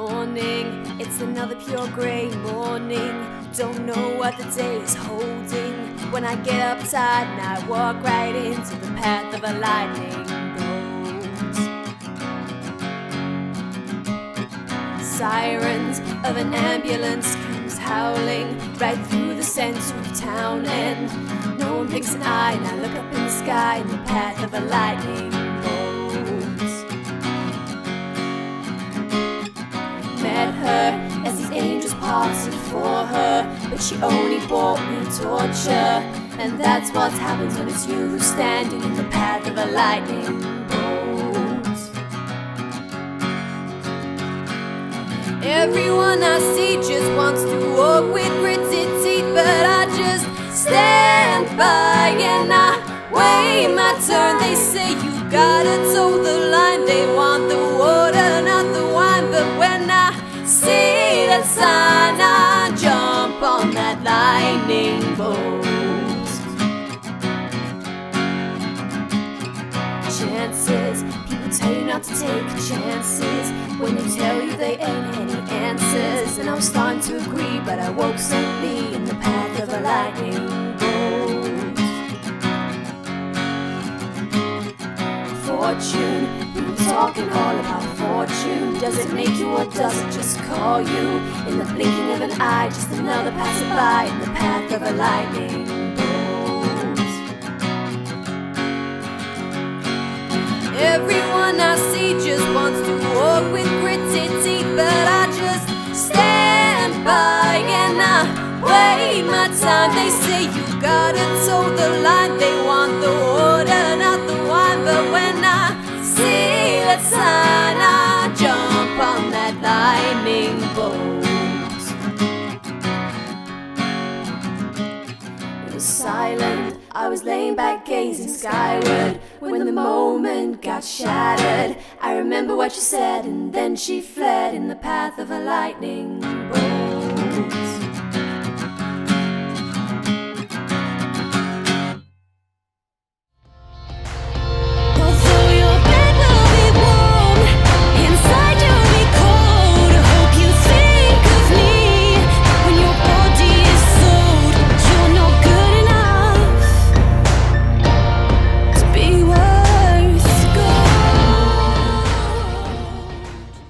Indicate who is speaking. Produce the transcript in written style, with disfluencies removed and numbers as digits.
Speaker 1: morning, it's another pure grey morning. Don't know what the day is holding. When I get up tired and I walk right into the path of a lightning bolt. Sirens of an ambulance comes howling right through the center of town, and no one blinks an eye, and I look up in the sky in the path of a lightning bolt. Met her as these angels parted for her, but she only brought me torture. And that's what happens when it's you who's standing in the path of a lightning bolt. Everyone I see just wants to walk with gritted teeth, but I just stand by and I wait my turn. They say you gotta toe the line, they want the water, not the wine. But when I see that sign, I jump on that lightning bolt. Chances, people tell you not to take chances when they tell you they ain't any answers. And I was starting to agree, but I woke suddenly in the path of a lightning bolt. Fortune, people talking all about fortune. Does it make you or does it just call you? In the blinking of an eye, just another passerby in the path of a lightning bolt. Everyone I see just wants to walk with gritted teeth, but I just stand by and I wait my time. They say you gotta toe the line, they want the water, not the wine. But when I see that sign, I jump on that lightning bolt. It was silent, I was laying back gazing skyward when the moment got shattered. I remember what she said, and then she fled in the path of a lightning bolt.